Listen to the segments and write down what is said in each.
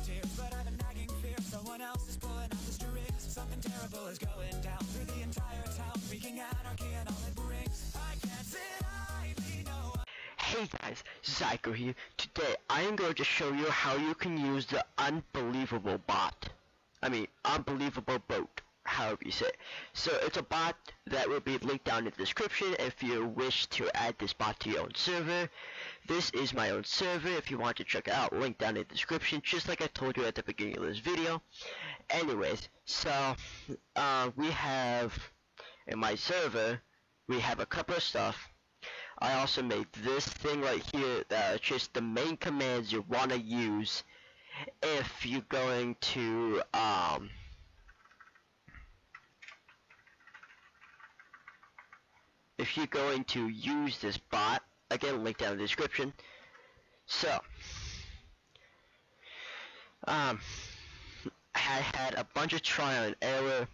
tears, but I've a nagging fear someone else is pulling out the strings. Something terrible is going down through the entire town, wreaking anarchy and all it brings. I can't sit idly, no. Hey guys, Zyko here. Today I am going to show you how you can use the Unbelievable bot. Unbelievable boat, however you say it. So it's a bot that will be linked down in the description if you wish to add this bot to your own server. This is my own server. If you want to check it out, link down in the description, just like I told you at the beginning of this video. Anyways, so we have in my server, we have a couple of stuff. I also made this thing right here, just the main commands you want to use if you're going to use this bot. Again, link down in the description. So I had a bunch of trial and error.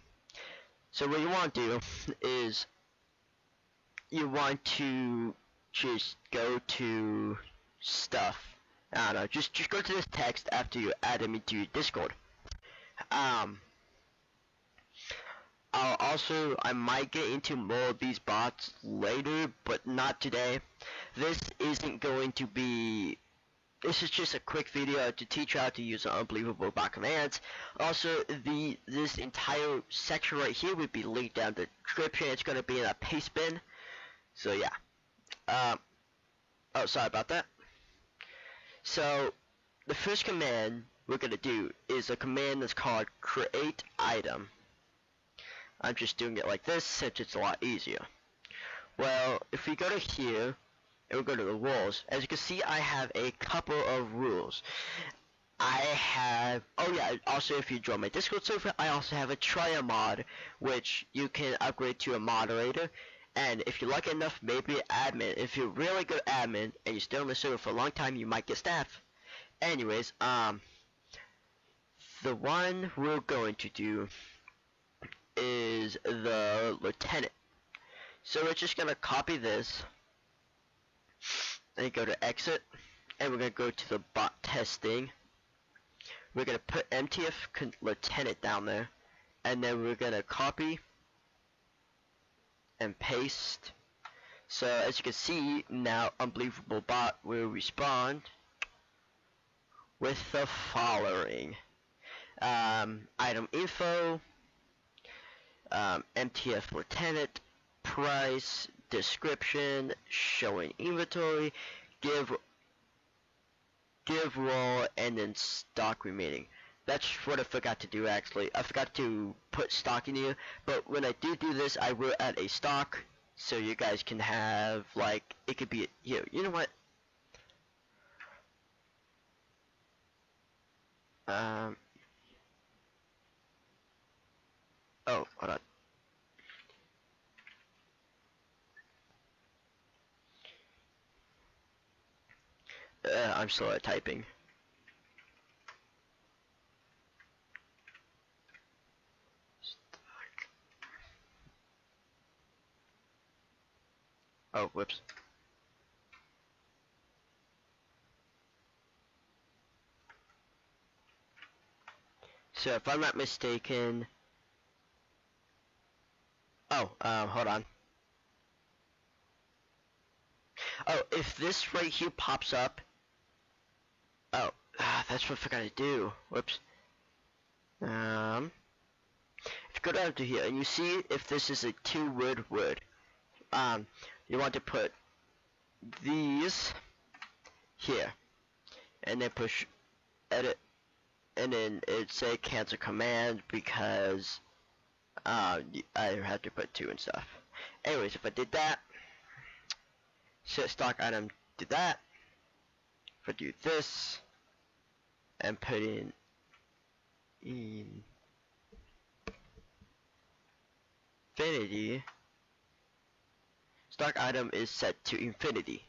So what you want to do is you want to just go to stuff. I don't know, just go to this text after you add them into your Discord. I might get into more of these bots later, but not today. This is just a quick video to teach you how to use the Unbelievable bot commands. Also, this entire section right here would be linked down in the description. It's going to be in a paste bin. So yeah. Oh, sorry about that. So the first command we're going to do is a command that's called create item. I'm just doing it like this since it's a lot easier. Well, if we go to here and we go to the rules, as you can see, I have a couple of rules. Also if you join my Discord server, I also have a trial mod, which you can upgrade to a moderator. And if you like it enough, maybe admin. If you're really good admin and you're still in the server for a long time, you might get staff. Anyways, the one we're going to do is the lieutenant. So we're just gonna copy this and go to exit, and we're gonna go to the bot testing. We're gonna put MTF lieutenant down there, and then we're gonna copy and paste. So as you can see now, Unbelievable bot will respond with the following: item info, MTF lieutenant, price, description, showing inventory, give role, and then stock remaining. That's what I forgot to do actually. I forgot to put stock in here, but when I do this, I will add a stock so you guys can have, like, it could be here. You know what? Oh, hold on. I'm slow at typing. Oh, whoops. So if I'm not mistaken, hold on. Oh, if this right here pops up, that's what I forgot to do. Whoops. If you go down to here and you see if this is a two-word word, you want to put these here, and then push edit, and then it say cancel command because I had to put 2 and stuff. Anyways, if I did that, set stock item, did that. If I do this and put in infinity, stock item is set to infinity.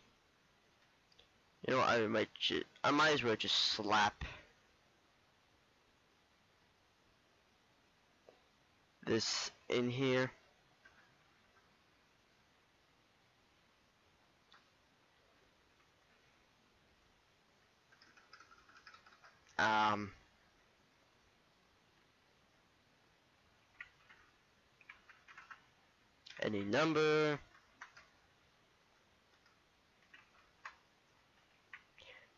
You know what, I might as well just slap this in here. any number.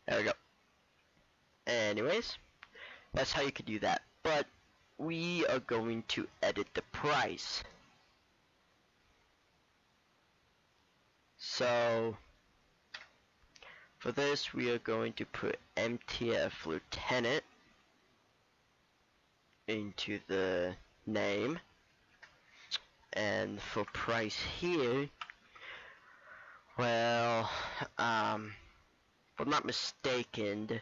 There we go. Anyways, that's how you could do that. But we are going to edit the price. So for this, we are going to put MTF Lieutenant into the name. And for price here, well, if I'm not mistaken,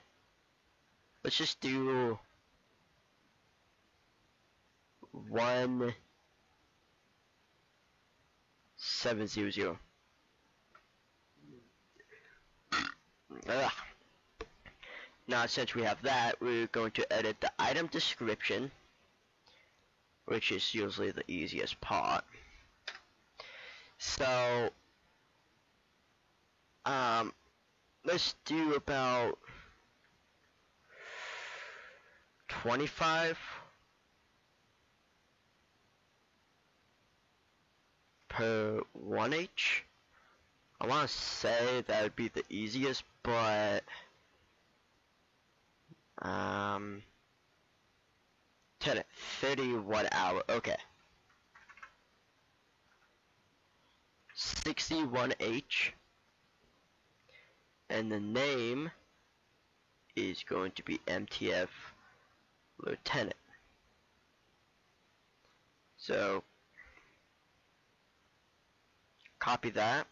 let's just do 1700. Now, since we have that, we're going to edit the item description, which is usually the easiest part. So, let's do about 25 per 1H. I want to say that would be the easiest, but 31 hour, okay. 61H, and the name is going to be MTF Lieutenant. So copy that,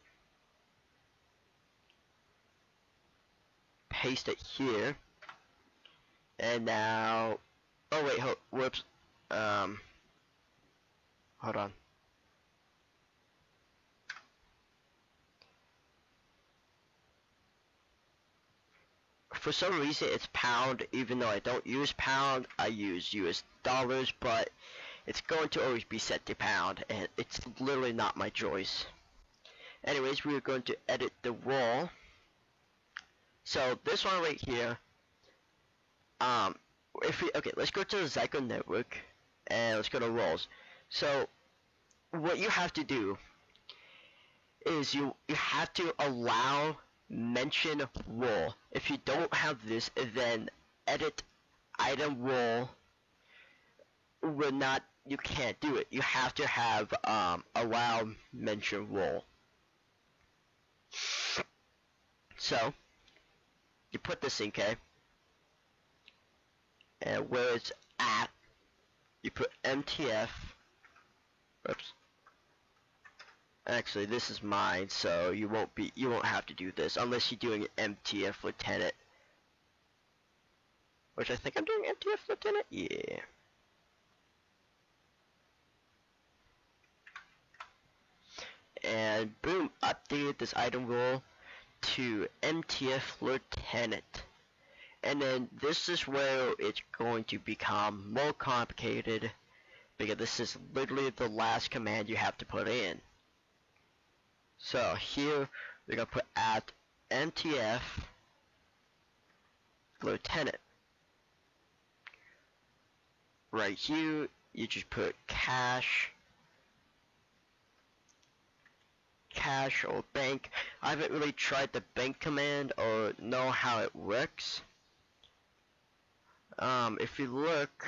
paste it here, and now, oh wait, whoops, hold on. For some reason it's pound, even though I don't use pound, I use US dollars, but it's going to always be set to pound, and it's literally not my choice. Anyways, we are going to edit the role. So this one right here, okay, let's go to the Zyko network, and let's go to roles. So what you have to do is you have to allow mention role. If you don't have this, then edit item role will not, you can't do it. You have to have allow mention role. So you put this in, okay, and where it's at, you put MTF. Oops. Actually, this is mine, so you won't have to do this unless you're doing MTF Lieutenant. Which I think I'm doing MTF Lieutenant? Yeah. And boom, updated this item role to MTF Lieutenant. And then this is where it's going to become more complicated, because this is literally the last command you have to put in. So here we're gonna put at MTF Lieutenant. Right here you just put cash or bank. I haven't really tried the bank command or know how it works. If you look,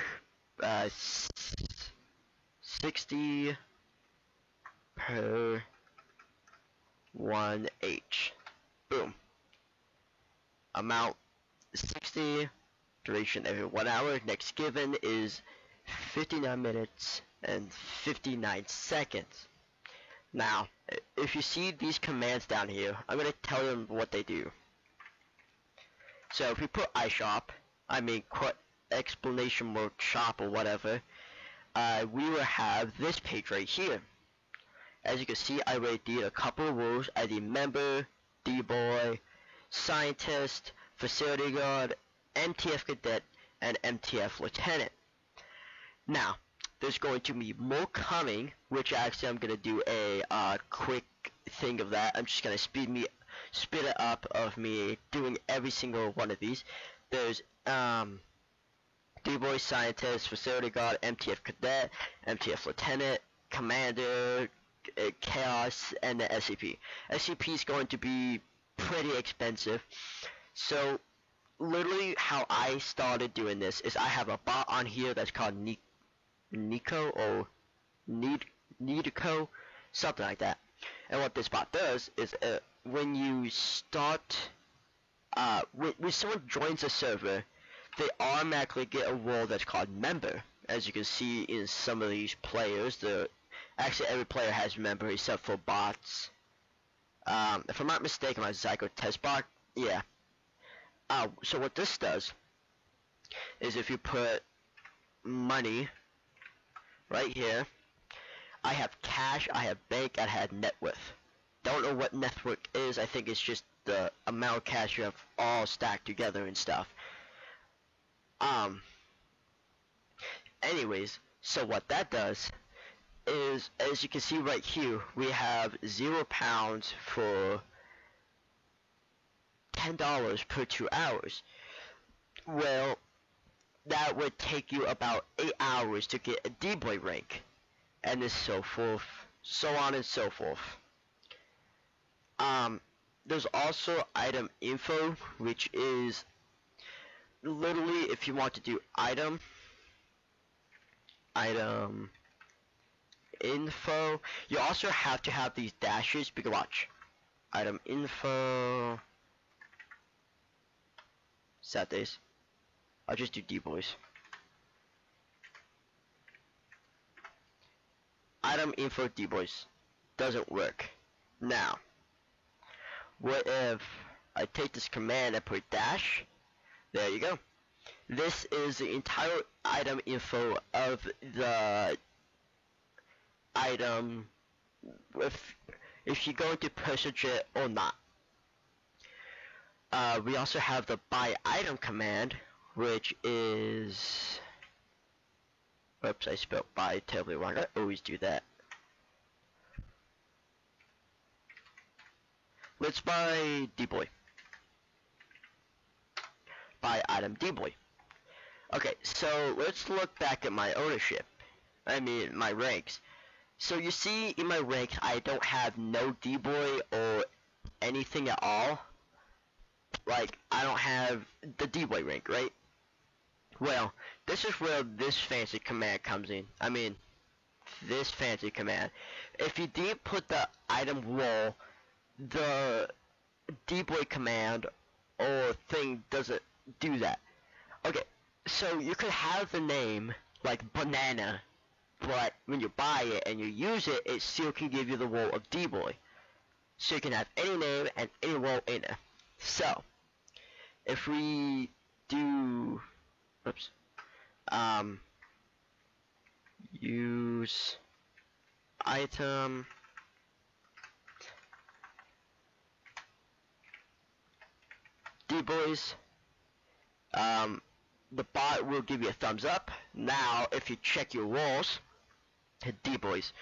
60 per 1H. Boom. Amount 60. Duration every 1 hour. Next given is 59 minutes and 59 seconds. Now, if you see these commands down here, I'm going to tell them what they do. So if we put iShop, I mean explanation mark shop or whatever, we will have this page right here. As you can see, I already did a couple of rules. I did member, D-boy, scientist, facility guard, MTF cadet, and MTF lieutenant. Now, there's going to be more coming, which actually I'm going to do a quick thing of that. I'm just going to speed it up of me doing every single one of these. There's D-boy, scientist, facility guard, MTF cadet, MTF lieutenant, commander, Chaos, and the SCP. SCP is going to be pretty expensive. So literally how I started doing this is I have a bot on here that's called Nico or Nidico, something like that. And what this bot does is when you start, when someone joins a server, they automatically get a role that's called member. As you can see in some of these players, actually every player has member except for bots. If I'm not mistaken, my Zyko test bot, yeah. So what this does is if you put money right here, I have cash, I have bank, I have net worth. Don't know what net worth is. I think it's just the amount of cash you have all stacked together and stuff. Anyways, so what that does is, as you can see right here, we have £0 for $10 per 2 hours. Well, that would take you about 8 hours to get a D-Boy rank, and so forth, so on and so forth. There's also item info, which is literally if you want to do item info, you also have to have these dashes, because watch, item info, sad days, I'll just do D-Boys, item info D-Boys, doesn't work. Now, what if I take this command and put dash, there you go. This is the entire item info of the item, if you're going to purchase it or not. We also have the buy item command, which is, oops, I spelled buy terribly wrong. I always do that. Let's buy D-Boy. Buy item D-Boy. Okay, so let's look back at my ownership. I mean, my ranks. So you see in my ranks, I don't have no D-Boy or anything at all. Like, I don't have the D-Boy rank, right? Well, this is where this fancy command comes in. I mean, this fancy command. If you didn't put the item role, the D-Boy command or thing doesn't do that. Okay, so you could have the name like banana, but when you buy it and you use it, it still can give you the role of D-Boy. So you can have any name and any role in it. So if we do, oops, use item D-Boys, the bot will give you a thumbs up. Now, if you check your roles, hit D-Boys.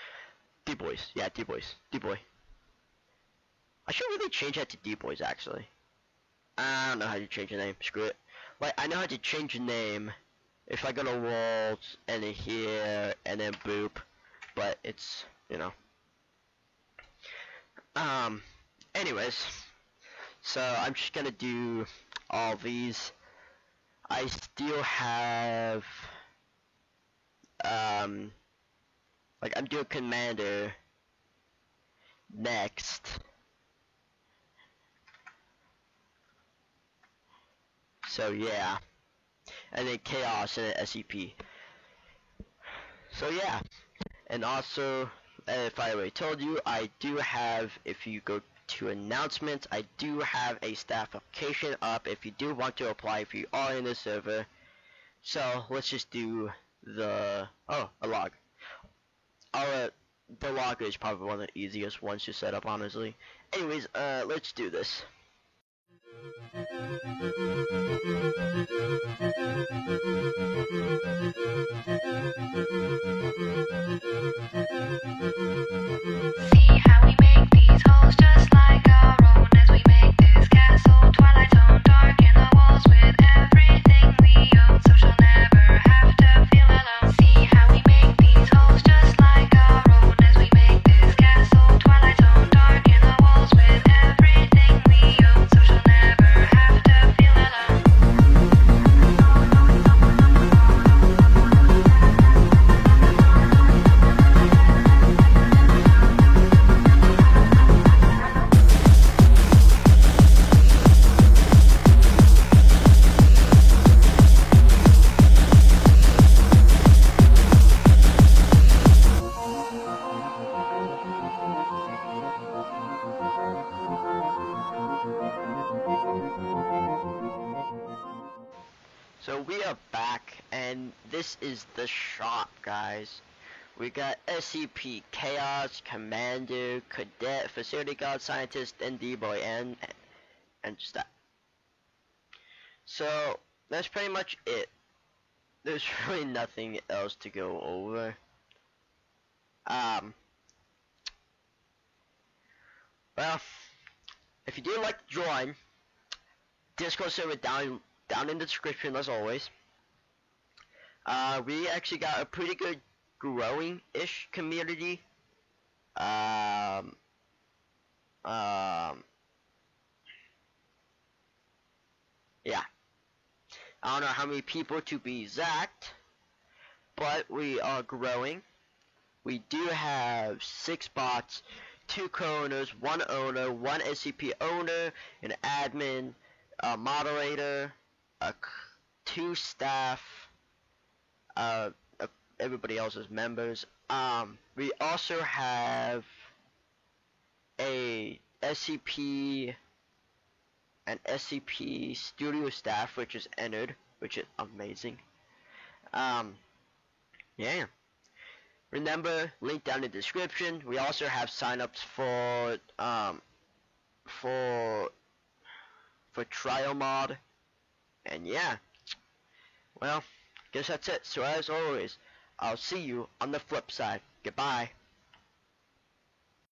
D-Boys, yeah, D-Boys. D-Boy. I should really change that to D-Boys, actually. I don't know how to change the name. Screw it. Like, I know how to change the name if I go to roles, and then here, and then boop. But it's, you know. Anyways. So, I'm just gonna do all these. I still have, like, I'm doing commander next. So, yeah. And then chaos and SCP. So, yeah. And also, if I already told you, I do have, if you go to announcements, I do have a staff application up if you do want to apply if you are in the server. So let's just do the a log. The logger is probably one of the easiest ones to set up, honestly. Anyways, let's do this. See how we make these holes just like our own as we make this castle. Twilight Zone, dark in the walls with everything we own, so she'll never have to feel alone. See how we make these holes just like our own as we make this castle. this is the shop, guys. We got SCP, Chaos, Commander, Cadet, Facility Guard, Scientist, and D-Boy, and just that. So, that's pretty much it. There's really nothing else to go over. Well, if you do like to join, Discord server down in the description as always. We actually got a pretty good growing-ish community. Yeah. I don't know how many people to be exact, but we are growing. We do have 6 bots, 2 co-owners, 1 owner, 1 SCP owner, an admin, a moderator, 2 staff, everybody else is members. We also have an SCP studio staff, which is entered, which is amazing. Yeah. Remember, link down in the description. We also have signups for trial mod, and yeah. Well, guess that's it. So as always, I'll see you on the flip side. Goodbye.